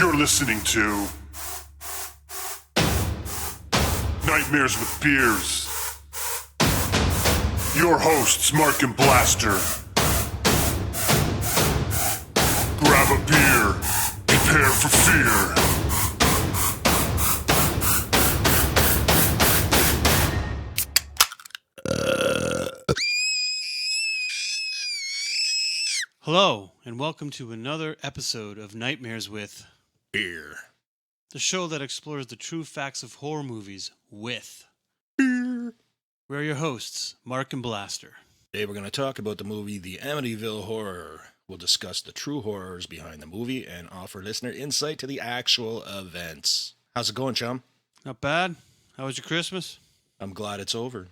You're listening to Nightmares with Beers. Your hosts, Mark and Blaster. Grab a beer, prepare for fear. Hello, and welcome to another episode of Nightmares with Beer. the show that explores the true facts of horror movies with Beer. We're your hosts, Mark and Blaster. Today we're going to talk about the movie The Amityville Horror. We'll discuss the true horrors behind the movie and offer listener insight to the actual events. How's it going, chum? Not bad. How was your Christmas? I'm glad it's over.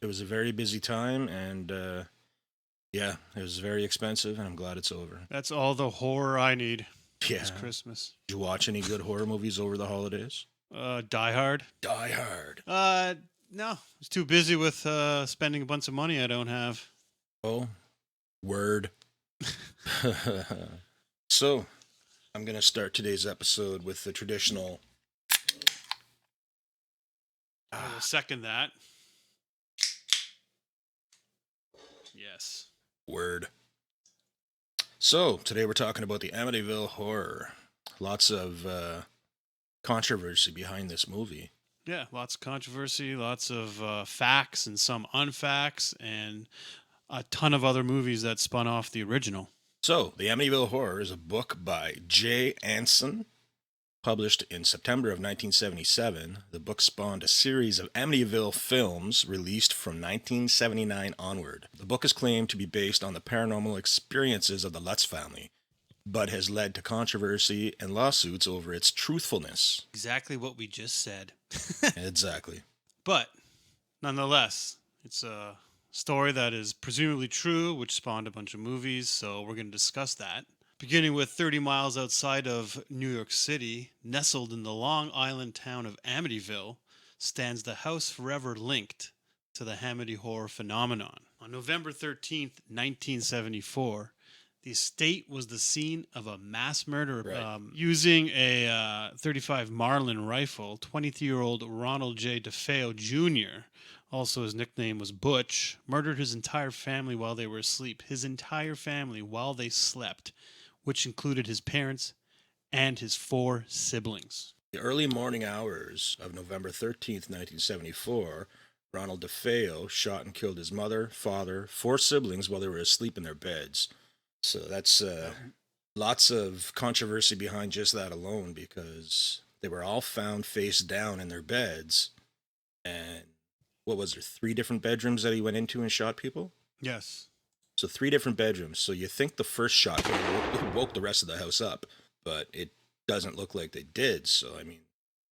It was a very busy time, and it was very expensive, and I'm glad it's over. That's all the horror I need. Yeah. This Christmas. Did you watch any good horror movies over the holidays? Die Hard. Die Hard. No. I was too busy with spending a bunch of money I don't have. Oh, word. So, I'm going to start today's episode with the traditional... I will second that. Yes. Word. So, today we're talking about the Amityville Horror. Lots of controversy behind this movie. Yeah, lots of controversy, lots of facts and some unfacts, and a ton of other movies that spun off the original. So, The Amityville Horror is a book by J. Anson, published in September of 1977. The book spawned a series of Amityville films released from 1979 onward. The book is claimed to be based on the paranormal experiences of the Lutz family, but has led to controversy and lawsuits over its truthfulness. Exactly what we just said. Exactly. But, nonetheless, it's a story that is presumably true, which spawned a bunch of movies, so we're going to discuss that. Beginning with 30 miles outside of New York City, nestled in the Long Island town of Amityville, stands the house forever linked to the Hamity horror phenomenon. On November 13th, 1974, the estate was the scene of a mass murder. Right. Using a .35 Marlin rifle, 23-year-old Ronald J. DeFeo Jr., also his nickname was Butch, murdered his entire family while they were asleep. His entire family while they slept, which included his parents and his 4 siblings. The early morning hours of November 13th, 1974, Ronald DeFeo shot and killed his mother, father, 4 siblings while they were asleep in their beds. So that's lots of controversy behind just that alone, because they were all found face down in their beds. And what was there, 3 different bedrooms that he went into and shot people? Yes. So 3 different bedrooms. So you think the first shot woke the rest of the house up, but it doesn't look like they did. So, I mean,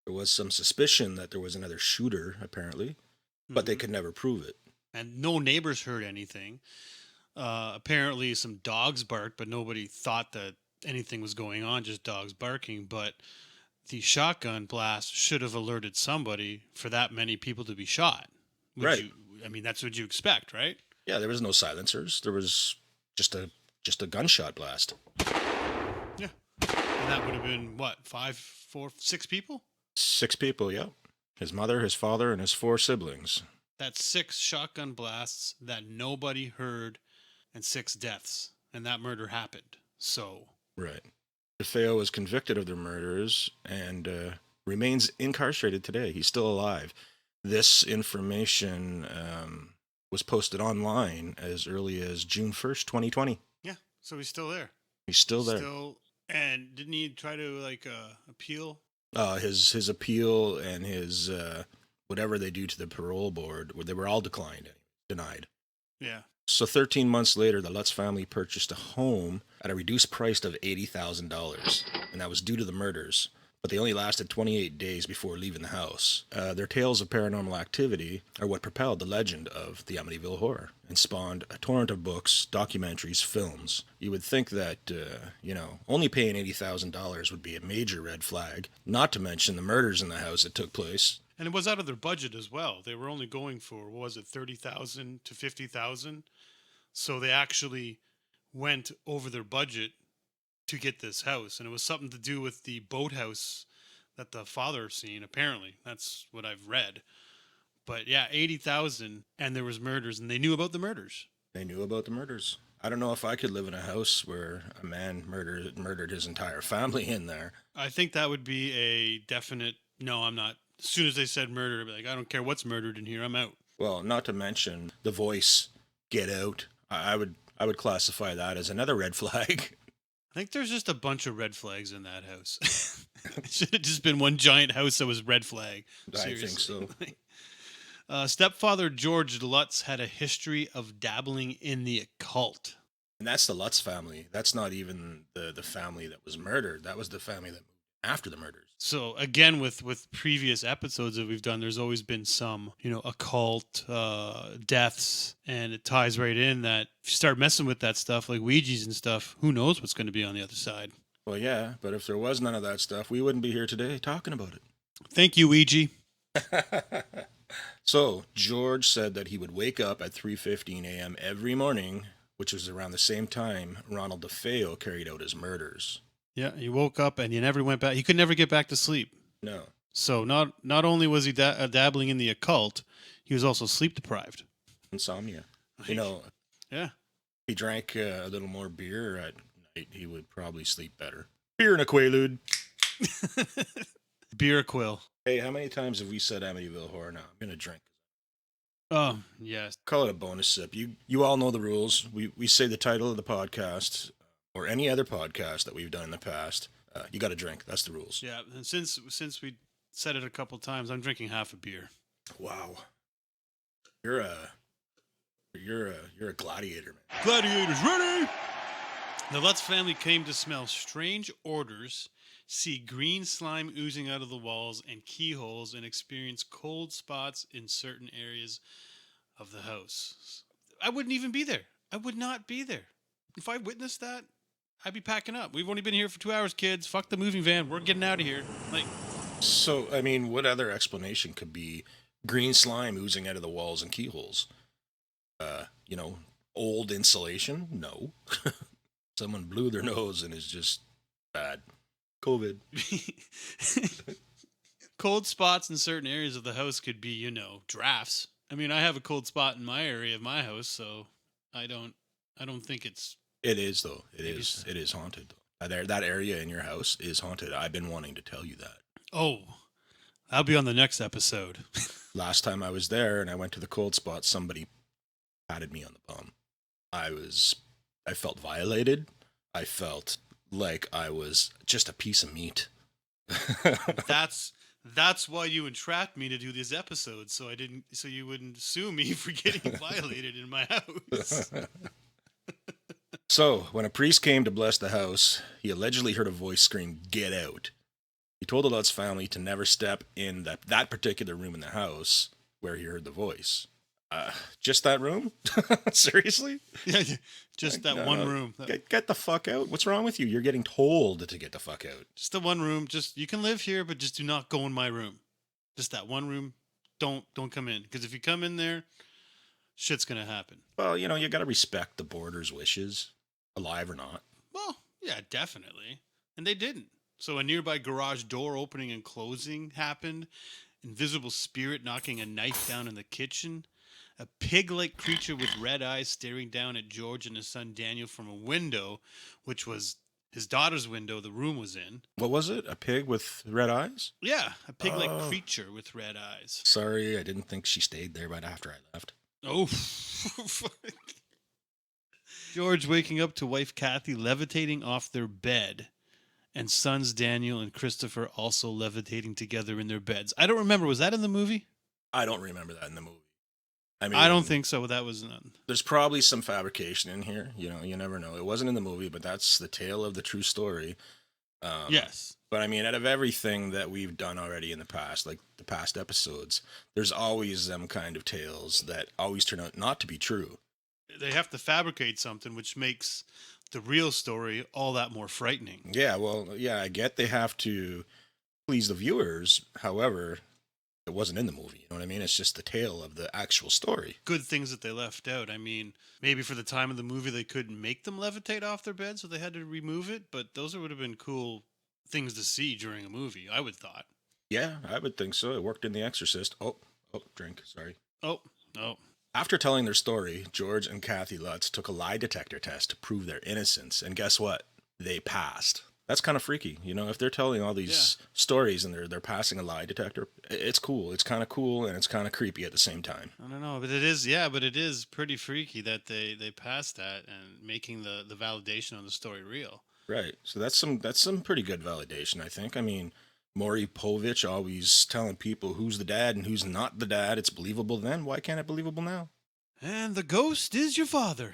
there was some suspicion that there was another shooter, apparently, but they could never prove it. And no neighbors heard anything. Apparently some dogs barked, but nobody thought that anything was going on, just dogs barking. But the shotgun blast should have alerted somebody for that many people to be shot. Right. That's what you expect, right? Yeah, there was no silencers. There was just a gunshot blast. Yeah. And that would have been, what, 6 people? 6 people, yeah. His mother, his father, and his 4 siblings. That's 6 shotgun blasts that nobody heard and 6 deaths. And that murder happened. So. Right. DeFeo was convicted of their murders and remains incarcerated today. He's still alive. This information was posted online as early as June 1st, 2020. Yeah, so he's still there. He's still there. And didn't he try to, appeal? His appeal and his whatever they do to the parole board, they were all denied. Yeah. So 13 months later, the Lutz family purchased a home at a reduced price of $80,000, and that was due to the murders. But they only lasted 28 days before leaving the house. Their tales of paranormal activity are what propelled the legend of the Amityville Horror and spawned a torrent of books, documentaries, films. You would think that, only paying $80,000 would be a major red flag, not to mention the murders in the house that took place. And it was out of their budget as well. They were only going for, what was it, $30,000 to $50,000? So they actually went over their budget to get this house, and it was something to do with the boathouse that the father seen. Apparently, that's what I've read. But yeah, 80,000, and there was murders, and they knew about the murders. They knew about the murders. I don't know if I could live in a house where a man murdered his entire family in there. I think that would be a definite no. I'm not. As soon as they said murder, I'd be like, I don't care what's murdered in here. I'm out. Well, not to mention the voice, "Get out." I would classify that as another red flag. I think there's just a bunch of red flags in that house. It should have just been one giant house that was red flag. Seriously. I think so. Stepfather George Lutz had a history of dabbling in the occult. And that's the Lutz family. That's not even the family that was murdered. That was the family that moved after the murders. So again, with previous episodes that we've done, there's always been some, occult deaths, and it ties right in that if you start messing with that stuff like Ouija's and stuff, who knows what's going to be on the other side. Well, yeah, but if there was none of that stuff, we wouldn't be here today talking about it. Thank you, Ouija. So George said that he would wake up at 3:15 a.m. every morning, which was around the same time Ronald DeFeo carried out his murders. Yeah, he woke up and he never went back. He could never get back to sleep. No. So not only was he dabbling in the occult, he was also sleep deprived. Insomnia. Yeah. He drank a little more beer at night, he would probably sleep better. Beer and a Quaalude. Beer quill. Hey, how many times have we said Amityville Horror now? I'm going to drink. Oh, yes. Call it a bonus sip. You all know the rules. We say the title of the podcast or any other podcast that we've done in the past. You got to drink. That's the rules. Yeah, and since we said it a couple times, I'm drinking half a beer. Wow. You're a gladiator, man. Gladiators ready! The Lutz family came to smell strange odors, see green slime oozing out of the walls and keyholes, and experience cold spots in certain areas of the house. I wouldn't even be there. I would not be there. If I witnessed that, I'd be packing up. We've only been here for 2 hours, kids. Fuck the moving van. We're getting out of here. So, I mean, what other explanation could be green slime oozing out of the walls and keyholes? Old insulation? No. Someone blew their nose and is just bad. COVID. Cold spots in certain areas of the house could be, drafts. I mean, I have a cold spot in my area of my house, so I don't think it's... It is, though. It is haunted, though. That area in your house is haunted. I've been wanting to tell you that. Oh, I'll be on the next episode. Last time I was there and I went to the cold spot, somebody patted me on the bum. I felt violated. I felt like I was just a piece of meat. That's why you entrapped me to do these episodes, so you wouldn't sue me for getting violated in my house. So, when a priest came to bless the house, he allegedly heard a voice scream, "Get out." He told the Lutz family to never step in that particular room in the house where he heard the voice. Just that room? Seriously? Yeah, just that one room. Get the fuck out. What's wrong with you? You're getting told to get the fuck out. Just the one room. Just, you can live here, but just do not go in my room. Just that one room. Don't come in. Because if you come in there, shit's going to happen. Well, you got to respect the boarder's wishes, alive or not. Well, yeah, definitely. And they didn't. So a nearby garage door opening and closing happened. Invisible spirit knocking a knife down in the kitchen. A pig-like creature with red eyes staring down at George and his son Daniel from a window, which was his daughter's window the room was in. What was it? A pig with red eyes? Yeah, a pig-like creature with red eyes. Sorry, I didn't think she stayed there right after I left. Oh, fuck. George waking up to wife Kathy levitating off their bed, and sons Daniel and Christopher also levitating together in their beds. I don't remember. Was that in the movie? I don't remember that in the movie. I mean, I don't think so. That was none. There's probably some fabrication in here. You never know. It wasn't in the movie, but that's the tale of the true story. Yes. But I mean, out of everything that we've done already in the past, like the past episodes, there's always them kind of tales that always turn out not to be true. They have to fabricate something, which makes the real story all that more frightening. Yeah, well, yeah, I get they have to please the viewers. However, It wasn't in the movie. You know what I mean? It's just the tale of the actual story. Good things that they left out. I mean, maybe for the time of the movie they couldn't make them levitate off their bed, so they had to remove it. But those would have been cool things to see during a movie, I would thought. Yeah, I would think so. It worked in The Exorcist. Oh, drink. Sorry. Oh, no. After telling their story, George and Kathy Lutz took a lie detector test to prove their innocence. And guess what? They passed. That's kind of freaky. You know, if they're telling all these stories and they're passing a lie detector, it's cool. It's kind of cool and it's kind of creepy at the same time. I don't know, but it is pretty freaky that they passed that and making the validation on the story real. Right. So that's some pretty good validation, I think. I mean, Maury Povich always telling people who's the dad and who's not the dad. It's believable then. Why can't it be believable now? And the ghost is your father.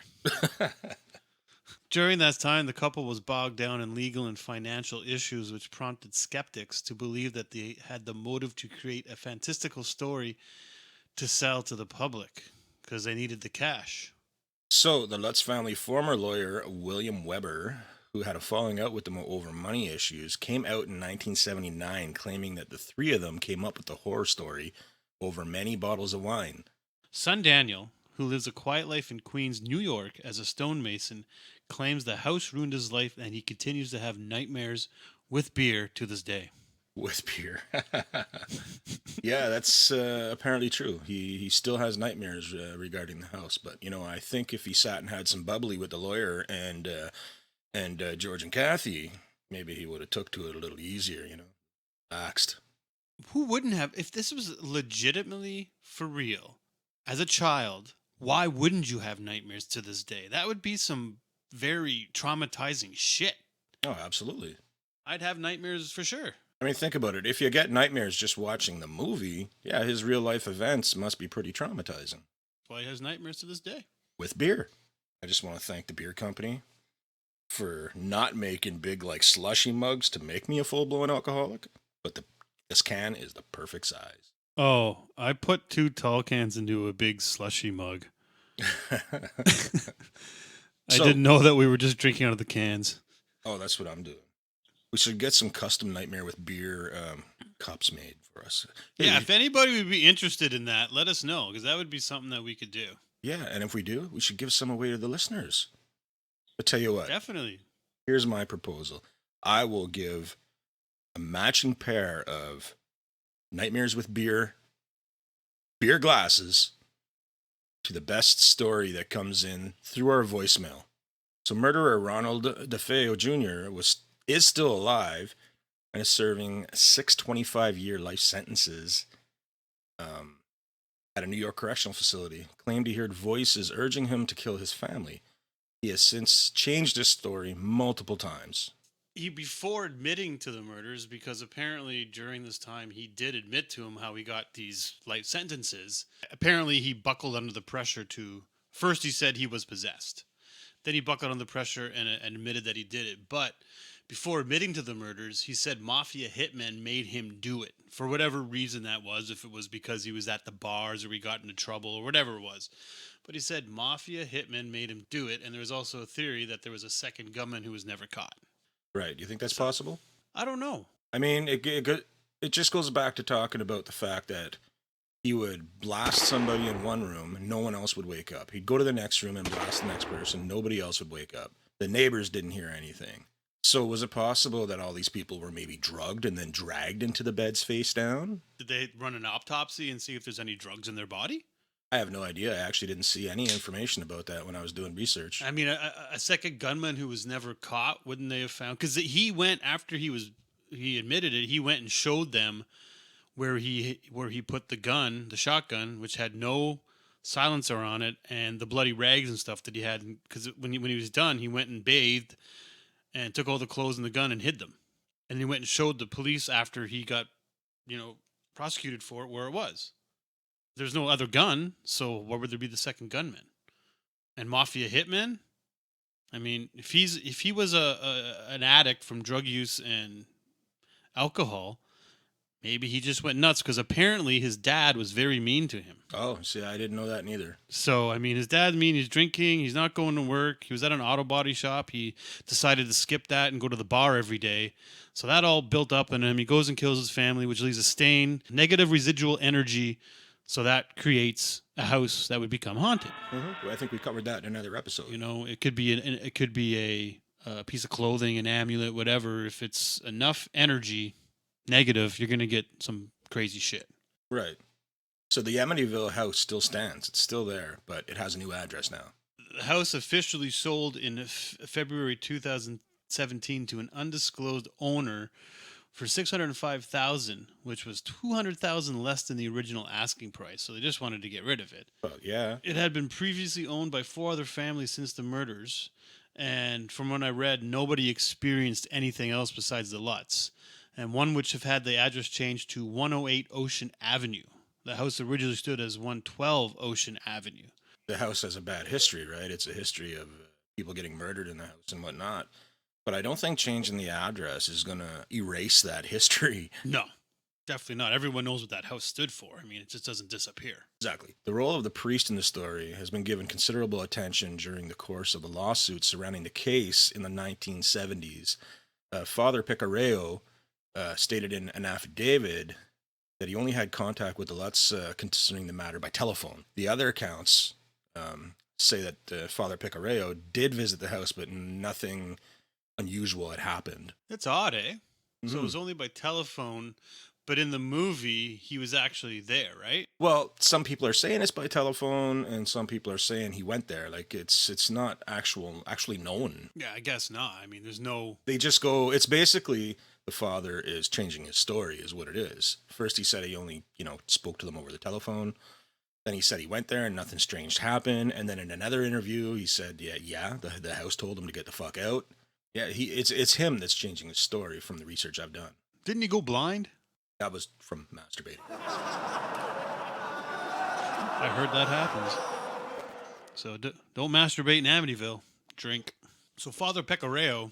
During that time, the couple was bogged down in legal and financial issues, which prompted skeptics to believe that they had the motive to create a fantastical story to sell to the public because they needed the cash. So the Lutz family former lawyer, William Weber, who had a falling out with them over money issues, came out in 1979 claiming that the three of them came up with the horror story over many bottles of wine. Son Daniel, who lives a quiet life in Queens, New York as a stonemason, claims the house ruined his life and he continues to have nightmares with beer to this day. With beer. Yeah, that's apparently true. He still has nightmares regarding the house. But, you know, I think if he sat and had some bubbly with the lawyer and George and Kathy, maybe he would have took to it a little easier, you know, relaxed. Who wouldn't have, if this was legitimately for real, as a child, why wouldn't you have nightmares to this day? That would be some very traumatizing shit. Oh, absolutely. I'd have nightmares for sure. I mean, think about it. If you get nightmares just watching the movie, yeah, his real life events must be pretty traumatizing. That's why he has nightmares to this day. With beer. I just want to thank the beer company for not making big, like, slushy mugs to make me a full-blown alcoholic. But this can is the perfect size. Oh, I put 2 tall cans into a big slushy mug. I didn't know that we were just drinking out of the cans. Oh, that's what I'm doing. We should get some custom Nightmare with beer cups made for us. Hey, Yeah, if anybody would be interested in that, let us know, because that would be something that we could do. Yeah, and if we do, we should give some away to the listeners. But tell you what. Definitely. Here's my proposal. I will give a matching pair of Nightmares with beer glasses to the best story that comes in through our voicemail. So murderer Ronald DeFeo Jr. is still alive and is serving 6 25-year life sentences at a New York correctional facility. Claimed he heard voices urging him to kill his family. He has since changed his story multiple times. Before admitting to the murders, because apparently during this time he did admit to him how he got these life sentences. Apparently he buckled under the pressure to. First he said he was possessed. Then he buckled under the pressure and admitted that he did it. But before admitting to the murders, he said mafia hitmen made him do it for whatever reason that was. If it was because he was at the bars or he got into trouble or whatever it was. But he said mafia hitmen made him do it. And there was also a theory that there was a second gunman who was never caught. Right. Do you think that's possible? I don't know. I mean, it just goes back to talking about the fact that he would blast somebody in one room and no one else would wake up. He'd go to the next room and blast the next person. Nobody else would wake up. The neighbors didn't hear anything. So was it possible that all these people were maybe drugged and then dragged into the beds face down? Did they run an autopsy and see if there's any drugs in their body? I have no idea. I actually didn't see any information about that when I was doing research. I mean, a second gunman who was never caught, wouldn't they have found? Because he went after he admitted it. He went and showed them where he put the gun, the shotgun, which had no silencer on it, and the bloody rags and stuff that he had. Because when he was done, he went and bathed and took all the clothes and the gun and hid them. And he went and showed the police after he got, prosecuted for it where it was. There's no other gun, so why would there be the second gunman? And mafia hitmen? I mean, if he was an addict from drug use and alcohol, Maybe he just went nuts because apparently his dad was very mean to him. Oh, see, I didn't know that neither. So, I mean, his dad's mean. He's drinking. He's not going to work. He was at an auto body shop. He decided to skip that and go to the bar every day. So that all built up in him. He goes and kills his family, which leaves a stain, negative residual energy. So that creates a house that would become haunted. Well, I think we covered that in another episode. You know, it could be a piece of clothing, an amulet, whatever. If it's enough energy negative, you're going to get some crazy shit. Right. So the Amityville house still stands. It's still there, but it has a new address now. The house officially sold in February 2017 to an undisclosed owner for $605,000, which was $200,000 less than the original asking price. So they just wanted to get rid of it. Well, yeah. It had been previously owned by 4 other families since the murders, and from what I read, nobody experienced anything else besides the Lutz, and one which have had the address changed to 108 Ocean Avenue. The house originally stood as 112 Ocean Avenue. The house has a bad history, right? It's a history of people getting murdered in the house and whatnot. But I don't think changing the address is going to erase that history. No, definitely not. Everyone knows what that house stood for. I mean, it just doesn't disappear. Exactly. The role of the priest in the story has been given considerable attention during the course of the lawsuits surrounding the case in the 1970s. Father Picareo stated in an affidavit that he only had contact with the Lutz concerning the matter by telephone. The other accounts say that Father Picareo did visit the house, but nothing unusual had happened. That's odd, eh? Mm-hmm. So it was only by telephone, but in the movie, he was actually there, right? Well, some people are saying it's by telephone, and some people are saying he went there. Like, it's not actually known. Yeah, I guess not. I mean, there's no... They just go, it's basically the father is changing his story is what it is. First he said he only, spoke to them over the telephone. Then he said he went there and nothing strange happened. And then in another interview, he said, the house told him to get the fuck out. Yeah, it's him that's changing his story from the research I've done. Didn't he go blind? That was from masturbating. I heard that happens. So don't masturbate in Amityville. Drink. So Father Pecoreo,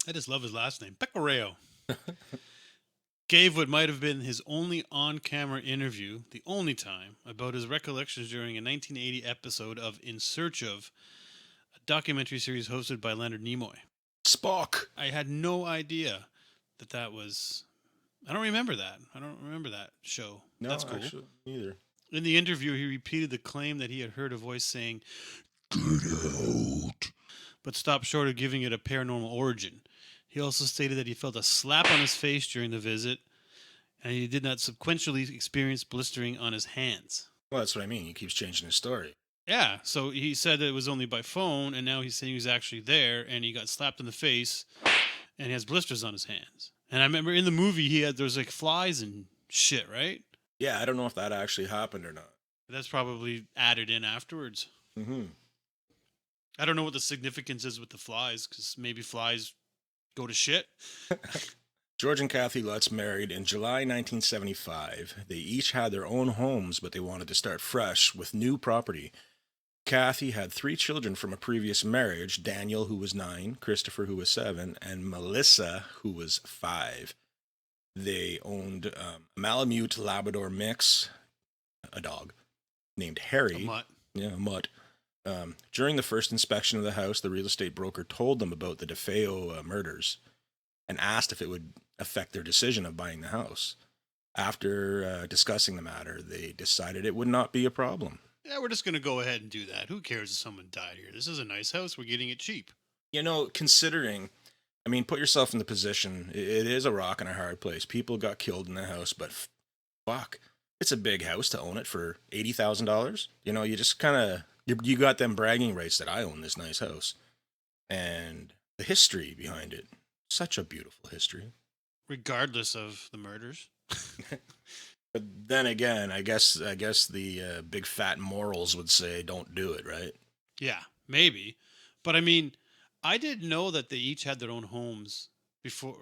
I just love his last name, Pecoreo, gave what might have been his only on-camera interview, the only time, about his recollections during a 1980 episode of In Search Of, a documentary series hosted by Leonard Nimoy. Spock. I had no idea that was... I don't remember that. I don't remember that show. No, that's cool. Actually, neither. In the interview, he repeated the claim that he had heard a voice saying, "Get out," but stopped short of giving it a paranormal origin. He also stated that he felt a slap on his face during the visit, and he did not sequentially experience blistering on his hands. Well, that's what I mean. He keeps changing his story. Yeah, so he said that it was only by phone, and now he's saying he was actually there, and he got slapped in the face, and he has blisters on his hands. And I remember in the movie, there was like flies and shit, right? Yeah, I don't know if that actually happened or not. That's probably added in afterwards. Mm-hmm. I don't know what the significance is with the flies, because maybe flies go to shit. George and Kathy Lutz married in July 1975. They each had their own homes, but they wanted to start fresh with new property. Kathy had 3 children from a previous marriage, Daniel, who was 9, Christopher, who was 7, and Melissa, who was 5. They owned a Malamute Labrador mix, a dog, named Harry. A mutt. Yeah, a mutt. During the first inspection of the house, the real estate broker told them about the DeFeo murders and asked if it would affect their decision of buying the house. After discussing the matter, they decided it would not be a problem. Yeah, we're just going to go ahead and do that. Who cares if someone died here? This is a nice house. We're getting it cheap. Considering, put yourself in the position. It is a rock and a hard place. People got killed in the house, but fuck. It's a big house to own it for $80,000. You just kind of, you got them bragging rights that I own this nice house. And the history behind it. Such a beautiful history. Regardless of the murders. But then again, I guess the big fat morals would say don't do it, right? Yeah, maybe. But I didn't know that they each had their own homes before.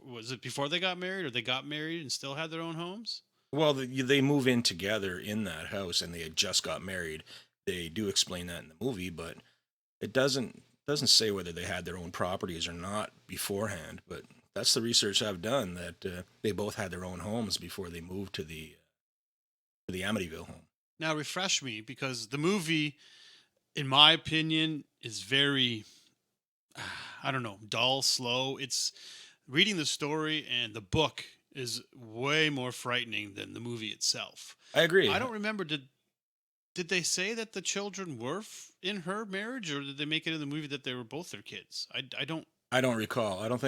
Was it before they got married, or they got married and still had their own homes? Well, they move in together in that house, and they had just got married. They do explain that in the movie, but it doesn't say whether they had their own properties or not beforehand. But That's the research I've done, that they both had their own homes before they moved to the Amityville home. Now refresh me, because the movie, in my opinion, is very, I don't know, dull, slow. It's reading the story, and the book is way more frightening than the movie itself. I agree. I don't remember, did they say that the children were in her marriage, or did they make it in the movie that they were both their kids? I don't recall. I don't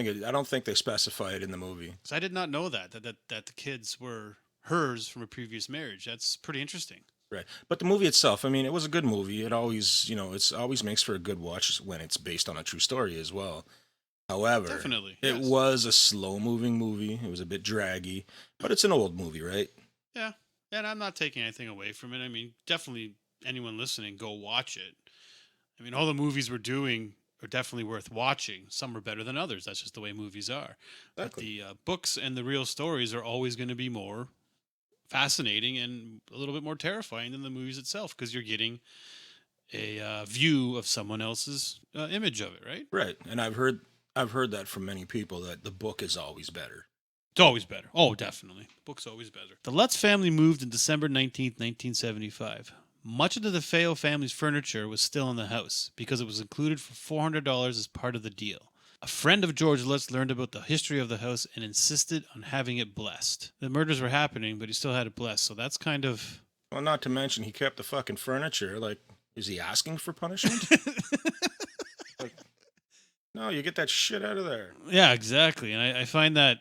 think they specify it in the movie. 'Cause I did not know that the kids were hers from a previous marriage. That's pretty interesting. Right. But the movie itself, I mean, it was a good movie. It always, it's always makes for a good watch when it's based on a true story as well. However, Definitely, it yes. was a slow-moving movie. It was a bit draggy, but it's an old movie, right? Yeah, and I'm not taking anything away from it. I mean, definitely anyone listening, go watch it. I mean, all the movies we're doing are definitely worth watching. Some are better than others. That's just the way movies are. But Exactly. the books and the real stories are always going to be more fascinating and a little bit more terrifying than the movies itself, because you're getting a view of someone else's image of it, right? Right. And I've heard that from many people, that the book is always better. It's always better. Oh, definitely. Book's always better. The Lutz family moved on December 19th, 1975. Much of the DeFeo family's furniture was still in the house because it was included for $400 as part of the deal. A friend of George Lutz learned about the history of the house and insisted on having it blessed. The murders were happening, but he still had it blessed, so that's kind of... Well, not to mention he kept the fucking furniture. Like, is he asking for punishment? Like, no, you get that shit out of there. Yeah, exactly. And I find that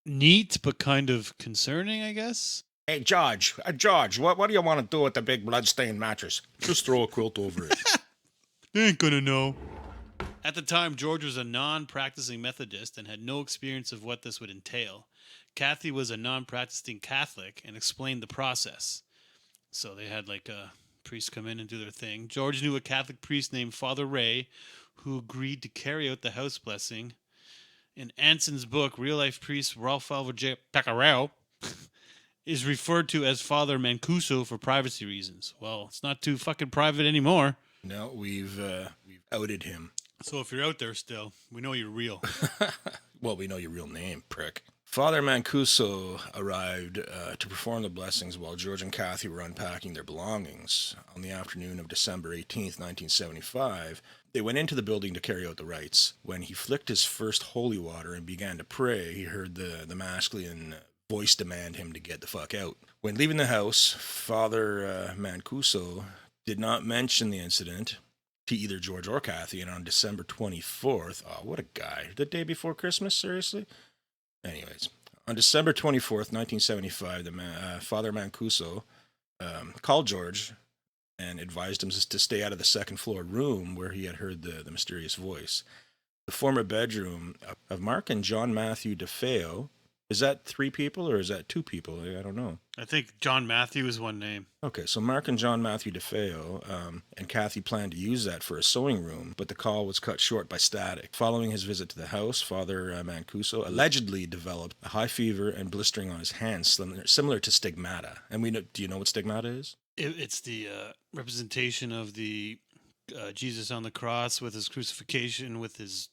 neat, but kind of concerning, I guess. Hey, George, what do you want to do with the big bloodstained mattress? Just throw a quilt over it. They ain't gonna know. At the time, George was a non-practicing Methodist and had no experience of what this would entail. Kathy was a non-practicing Catholic and explained the process. So they had like a priest come in and do their thing. George knew a Catholic priest named Father Ray, who agreed to carry out the house blessing. In Anson's book, real-life priest Ralph J. Paccarao is referred to as Father Mancuso for privacy reasons. Well, it's not too fucking private anymore. No, we've outed him. So if you're out there still, we know you're real. Well, we know your real name, prick. Father Mancuso arrived to perform the blessings while George and Kathy were unpacking their belongings. On the afternoon of December 18th, 1975, they went into the building to carry out the rites. When he flicked his first holy water and began to pray, he heard the masculine voice demand him to get the fuck out. When leaving the house, Father Mancuso did not mention the incident to either George or Kathy, and on December 24th, oh, what a guy, the day before Christmas, seriously? Anyways, on December 24th, 1975, Father Mancuso called George and advised him to stay out of the second floor room where he had heard the mysterious voice. The former bedroom of Mark and John Matthew DeFeo. Is that 3 people or is that 2 people? I don't know. I think John Matthew is one name. Okay, so Mark and John Matthew DeFeo and Kathy planned to use that for a sewing room, but the call was cut short by static. Following his visit to the house, Father Mancuso allegedly developed a high fever and blistering on his hands, similar to stigmata. And do you know what stigmata is? It's the representation of the Jesus on the cross with his crucifixion, with his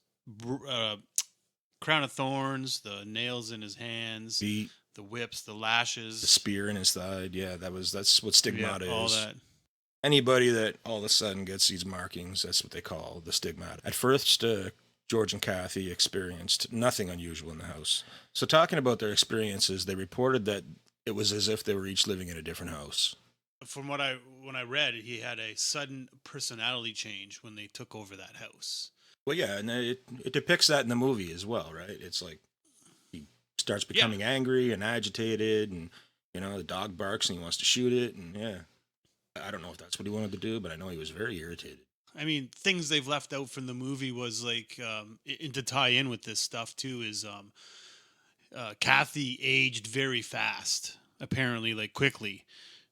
crown of thorns, the nails in his hands, the whips, the lashes, the spear in his side. Yeah, that's what stigmata is. All that. Anybody that all of a sudden gets these markings, that's what they call the stigmata. At first, George and Kathy experienced nothing unusual in the house. So talking about their experiences, they reported that it was as if they were each living in a different house. From when I read, he had a sudden personality change when they took over that house. Well, yeah, and it depicts that in the movie as well, right? It's like he starts becoming angry and agitated, and the dog barks and he wants to shoot it, and yeah, I don't know if that's what he wanted to do, but I know he was very irritated. I mean, things they've left out from the movie was like, and to tie in with this stuff too, is Kathy aged very fast. Apparently, like quickly.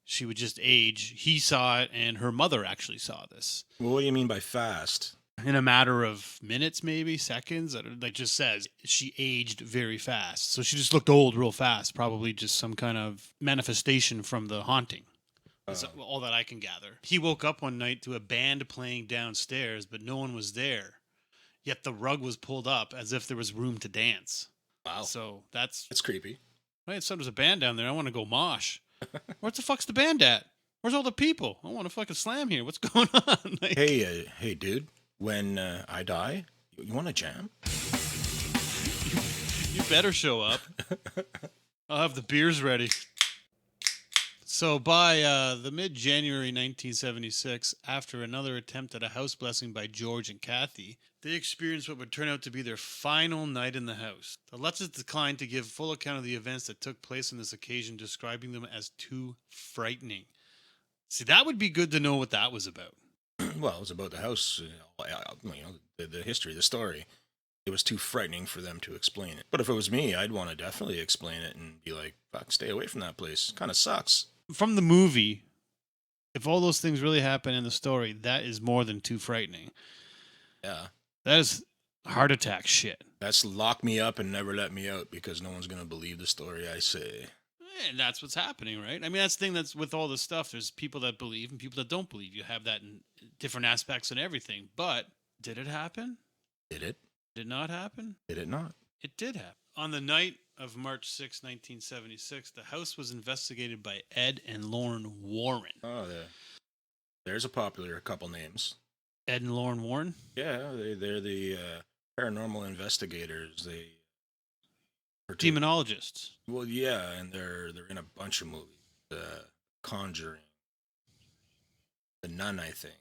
She would just age. He saw it, and her mother actually saw this. Well, what do you mean by fast? In a matter of minutes, maybe seconds. That just says she aged very fast. So she just looked old real fast. Probably just some kind of manifestation from the haunting. That's all that I can gather. He woke up one night to a band playing downstairs, but no one was there. Yet the rug was pulled up as if there was room to dance. Wow. So that's It's creepy. right. So there's a band down there. I want to go mosh. Where the fuck's the band at? Where's all the people? I want to fucking slam here. What's going on? Like, Hey, dude. When I die, you want to jam? you better show up. I'll have the beers ready. So by the mid-January 1976, after another attempt at a house blessing by George and Kathy, they experienced what would turn out to be their final night in the house. The Lutzes declined to give full account of the events that took place on this occasion, describing them as too frightening. See, that would be good to know what that was about. Well, it was about the house, the history, the story. It was too frightening for them to explain it. But if it was me, I'd want to definitely explain it and be like, fuck, stay away from that place. Kind of sucks. From the movie, if all those things really happen in the story, that is more than too frightening. Yeah. That is heart attack shit. That's lock me up and never let me out because no one's going to believe the story I say. And that's what's happening, right? I mean, that's the thing that's with all this stuff. There's people that believe and people that don't believe. You have that in different aspects and everything. But did it happen? Did it? Did it not happen? Did it not? It did happen. On the night of March 6, 1976, the house was investigated by Ed and Lauren Warren. Oh, there's a popular couple names. Ed and Lauren Warren? Yeah, they're the paranormal investigators. Demonologists. Well, yeah, and they're in a bunch of movies. Conjuring, The Nun, I think.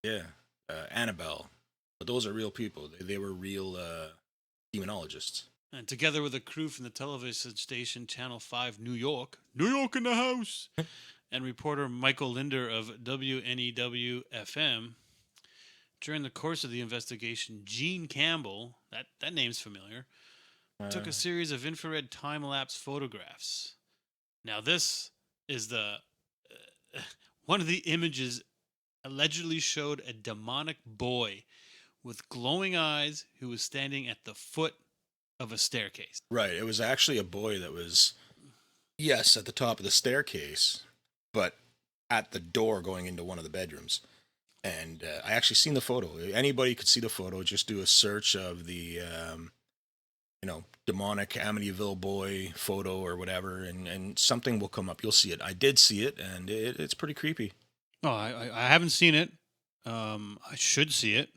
Yeah, Annabelle. But those are real people. They were real demonologists. And together with a crew from the television station Channel 5 New York in the house, and reporter Michael Linder of WNEW-FM, during the course of the investigation, Gene Campbell, that name's familiar, took a series of infrared time-lapse photographs. Now this is the one of the images allegedly showed a demonic boy with glowing eyes who was standing at the foot of a staircase. Right. It was actually a boy that was, yes, at the top of the staircase, but at the door going into one of the bedrooms. And I actually seen the photo. Anybody could see the photo. Just do a search of the, demonic Amityville boy photo or whatever, and something will come up. You'll see it. I did see it, and it's pretty creepy. Oh, I haven't seen it. I should see it.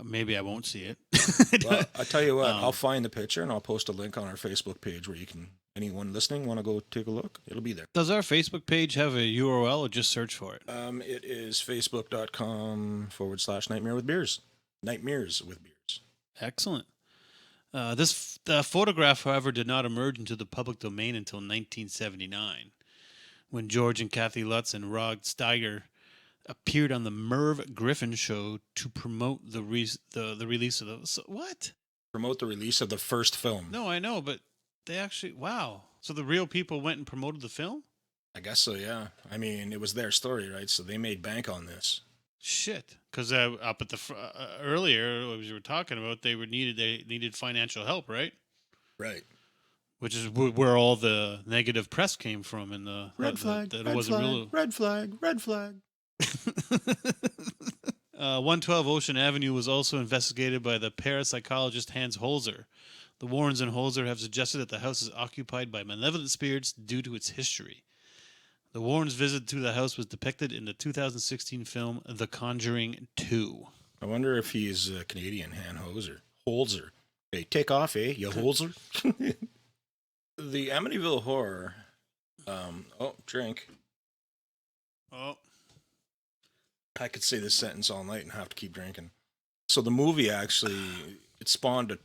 Maybe I won't see it. Well, I'll tell you what. I'll find the picture, and I'll post a link on our Facebook page where you can, anyone listening want to go take a look, it'll be there. Does our Facebook page have a URL or just search for it? It is facebook.com/nightmare with beers. Nightmares with beers. Excellent. The photograph, however, did not emerge into the public domain until 1979, when George and Kathy Lutz and Rod Steiger appeared on the Merv Griffin show to promote the release of the... What? Promote the release of the first film. No, I know, but they actually... Wow. So the real people went and promoted the film? I guess so, yeah. I mean, it was their story, right? So they made bank on this. Shit. Because up at the earlier, as we were talking about, they needed financial help, right? Right. Which is where all the negative press came from, and the red flag, that red wasn't flag, real. red flag, red flag. 112 Ocean Avenue was also investigated by the parapsychologist Hans Holzer. The Warrens and Holzer have suggested that the house is occupied by malevolent spirits due to its history. The Warrens' visit to the house was depicted in the 2016 film The Conjuring 2. I wonder if he's Canadian, Han Holzer. Holzer. Hey, take off, eh, you Holzer? The Amityville Horror. Drink. Oh. I could say this sentence all night and have to keep drinking. So the movie actually, it spawned a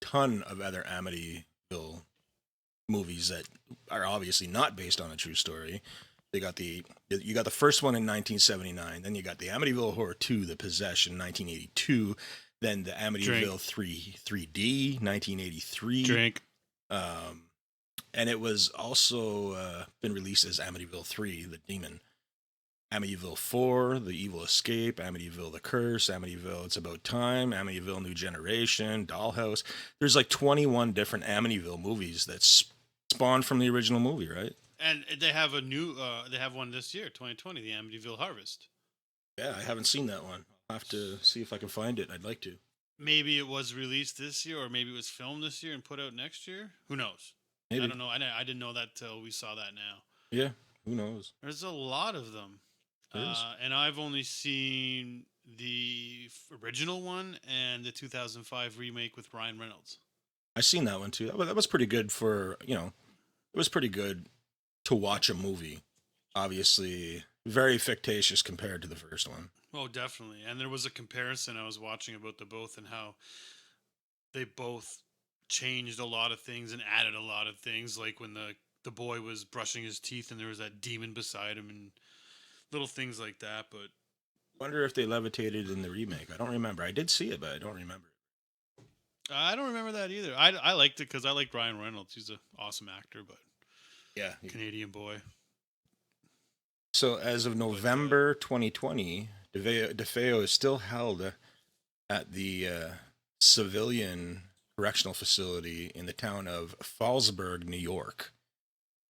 ton of other Amityville movies that are obviously not based on a true story. You got the first one in 1979, then you got the Amityville Horror 2, The Possession, 1982, then the Amityville 3D, 1983. Drink. And it was also been released as Amityville 3, The Demon. Amityville 4, The Evil Escape, Amityville The Curse, Amityville It's About Time, Amityville New Generation, Dollhouse. There's like 21 different Amityville movies that spawned from the original movie, right? And they have they have one this year, 2020, the Amityville Harvest. Yeah, I haven't seen that one. I'll have to see if I can find it. I'd like to. maybe it was released this year, or maybe it was filmed this year and put out next year. Who knows? Maybe. I don't know. I didn't know that till we saw that now. Yeah, who knows? There's a lot of them. There is. And I've only seen the original one and the 2005 remake with Ryan Reynolds. I seen that one too. That was pretty good for, you know, it was pretty good to watch a movie. Obviously, very fictitious compared to the first one. Oh, definitely. And there was a comparison I was watching about the both and how they both changed a lot of things and added a lot of things, like when the boy was brushing his teeth and there was that demon beside him and little things like that. But Wonder if they levitated in the remake. I don't remember. I did see it, but I don't remember it. I don't remember that either. I liked it because I liked Ryan Reynolds. He's an awesome actor, but Yeah. Canadian boy. So as of November 2020, DeFeo is still held at the civilian correctional facility in the town of Fallsburg, New York.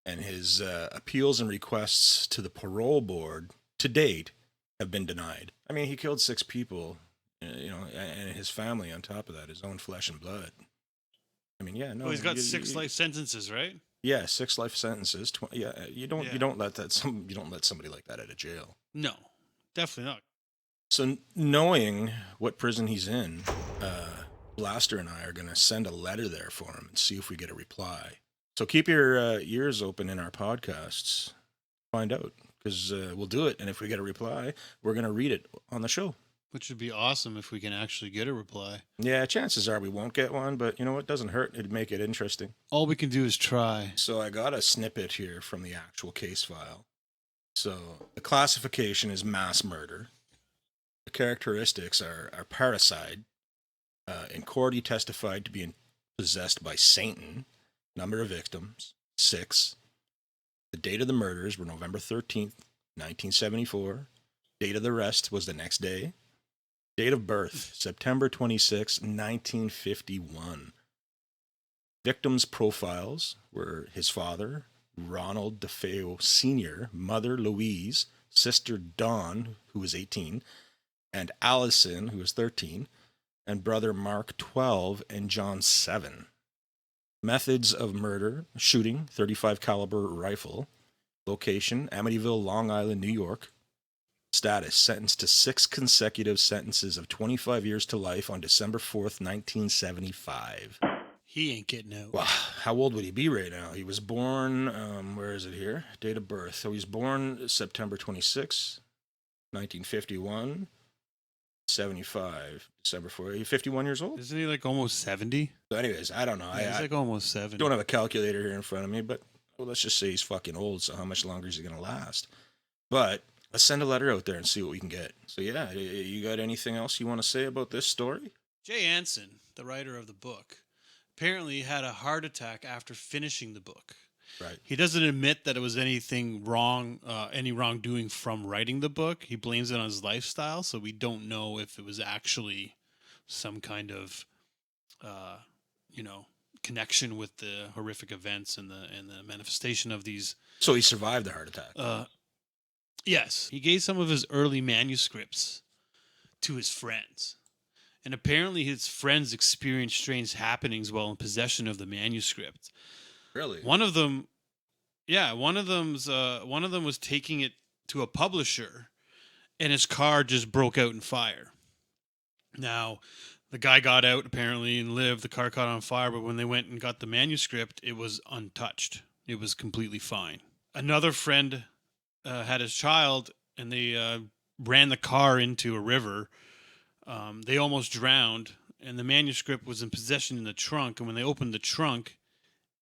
And his appeals and requests to the parole board to date have been denied. I mean, he killed 6 people, you know, and his family on top of that, his own flesh and blood. I mean, yeah, no. Well, he's got 6 life sentences, right? Yeah, 6 life sentences. You don't let somebody like that out of jail. No, definitely not. So knowing what prison he's in, Blaster and I are going to send a letter there for him and see if we get a reply. So keep your ears open in our podcasts. Find out, because we'll do it. And if we get a reply, we're going to read it on the show. Which would be awesome if we can actually get a reply. Yeah, chances are we won't get one, but you know what? Doesn't hurt. It'd make it interesting. All we can do is try. So I got a snippet here from the actual case file. So the classification is mass murder. The characteristics are parricide. In court, he testified to being possessed by Satan. Number of victims, 6. The date of the murders were November 13th, 1974. Date of the arrest was the next day. Date of birth, September 26, 1951. Victims' profiles were his father, Ronald DeFeo Sr., mother Louise, sister Dawn, who was 18, and Allison, who was 13, and brother Mark, 12, and John, 7. Methods of murder: shooting, .35 caliber rifle. Location: Amityville, Long Island, New York. Status: sentenced to 6 consecutive sentences of 25 years to life on December 4th, 1975. He ain't getting out. Wow, how old would he be right now? He was born, where is it here? Date of birth. So he's born September 26, 1951. 75, December 4th. He's 51 years old? Isn't he like almost 70? So anyways, I don't know. Yeah, he's like almost 70. Don't have a calculator here in front of me, but well, let's just say he's fucking old, so how much longer is he going to last? But let's send a letter out there and see what we can get. So yeah, you got anything else you want to say about this story? Jay Anson, the writer of the book, apparently had a heart attack after finishing the book. Right. He doesn't admit that it was anything wrong, any wrongdoing from writing the book. He blames it on his lifestyle, so we don't know if it was actually some kind of, connection with the horrific events and the manifestation of these. So he survived the heart attack. Yes, he gave some of his early manuscripts to his friends, and apparently his friends experienced strange happenings while in possession of the manuscript. Really? One of them was taking it to a publisher, and his car just broke out in fire. Now, the guy got out apparently and lived. The car caught on fire, but when they went and got the manuscript, it was untouched. It was completely fine. Another friend had his child, and they ran the car into a river. They almost drowned, and the manuscript was in possession in the trunk. And when they opened the trunk,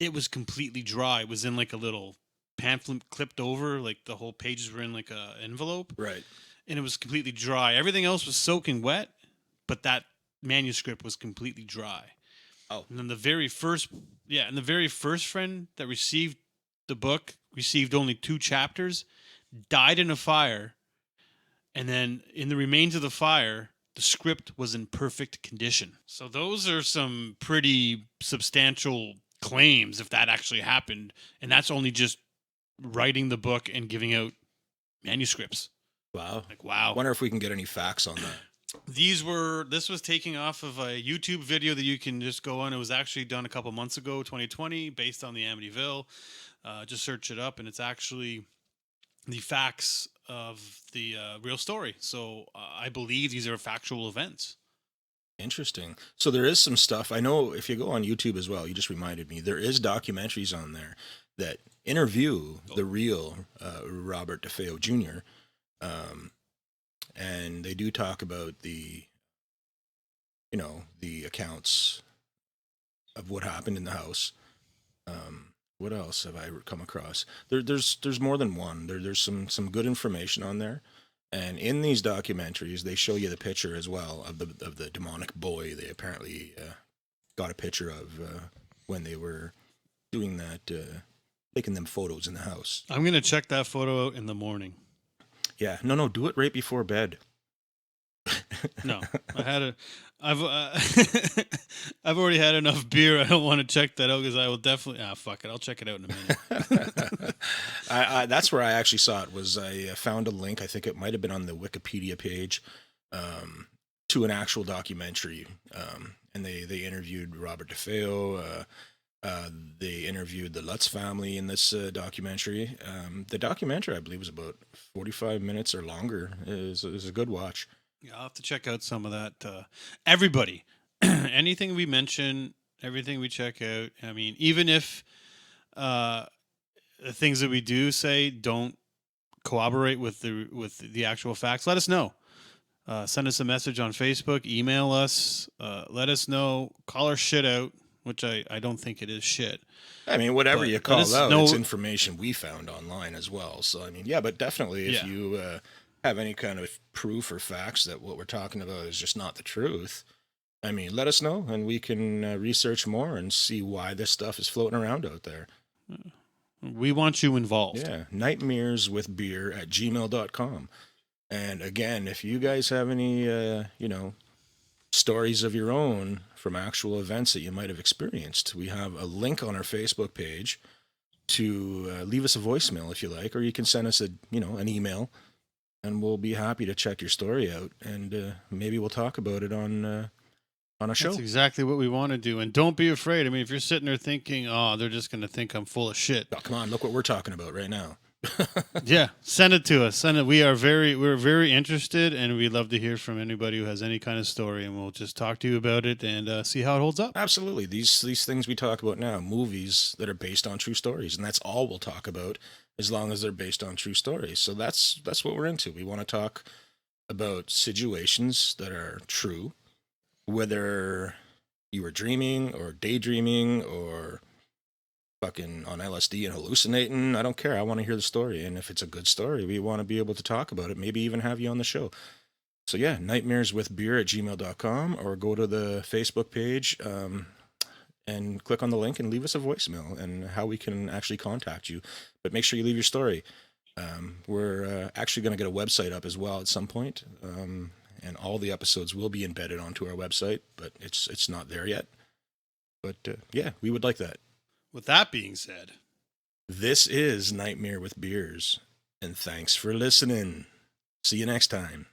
it was completely dry. It was in like a little pamphlet clipped over, like the whole pages were in like a envelope. Right. And it was completely dry. Everything else was soaking wet, but that manuscript was completely dry. Oh. And then the very first friend that received the book, received only 2 chapters, died in a fire. And then in the remains of the fire, the script was in perfect condition. So those are some pretty substantial claims if that actually happened, and that's only just writing the book and giving out manuscripts. Wow. Like, wow. Wonder if we can get any facts on that. This was taking off of a YouTube video that you can just go on. It was actually done a couple months ago, 2020, based on the Amityville. Just search it up, and it's actually the facts of the real story. So I believe these are factual events. Interesting. So there is some stuff. I know if you go on YouTube as well, you just reminded me, there is documentaries on there that interview the real Robert DeFeo Jr. And they do talk about the accounts of what happened in the house. What else have I come across? There's more than one. There's some good information on there. And in these documentaries, they show you the picture as well of the demonic boy. They apparently got a picture of when they were doing that, taking them photos in the house. I'm gonna check that photo out in the morning. Yeah, no, do it right before bed. No, I've already had enough beer. I don't want to check that out because I will definitely. Fuck it, I'll check it out in a minute. That's where I actually saw it. Was I found a link? I think it might have been on the Wikipedia page to an actual documentary, and they interviewed Robert DeFeo. They interviewed the Lutz family in this documentary. The documentary, I believe, was about 45 minutes or longer. It was a good watch. Yeah, I'll have to check out some of that. Everybody, anything we mention, everything we check out. I mean, even if the things that we do say don't corroborate with the actual facts, let us know. Send us a message on Facebook, email us, let us know, call our shit out, which I don't think it is shit. I mean, whatever But you call out, know, it's information we found online as well. So, I mean, yeah, but definitely if you have any kind of proof or facts that what we're talking about is just not the truth, I mean, let us know and we can research more and see why this stuff is floating around out there. We want you involved. Yeah, nightmareswithbeer@gmail.com. And again, if you guys have any, stories of your own from actual events that you might have experienced, we have a link on our Facebook page to leave us a voicemail if you like, or you can send us an email, and we'll be happy to check your story out, and maybe we'll talk about it on a show. That's exactly what we want to do. And don't be afraid. I mean, if you're sitting there thinking, oh, they're just going to think I'm full of shit. Oh, come on, look what we're talking about right now. Yeah, send it to us. Send it. We're very interested, and we'd love to hear from anybody who has any kind of story, and we'll just talk to you about it and see how it holds up. Absolutely. These things we talk about now, movies that are based on true stories, and that's all we'll talk about as long as they're based on true stories. So that's what we're into. We want to talk about situations that are true, whether you were dreaming or daydreaming or fucking on LSD and hallucinating. I don't care. I want to hear the story. And if it's a good story, we want to be able to talk about it, maybe even have you on the show. So yeah, nightmareswithbeer@gmail.com, or go to the Facebook page and click on the link and leave us a voicemail and how we can actually contact you. But make sure you leave your story. We're actually going to get a website up as well at some point. And all the episodes will be embedded onto our website, but it's not there yet. But yeah, we would like that. With that being said, this is Nightmare with Beers, and thanks for listening. See you next time.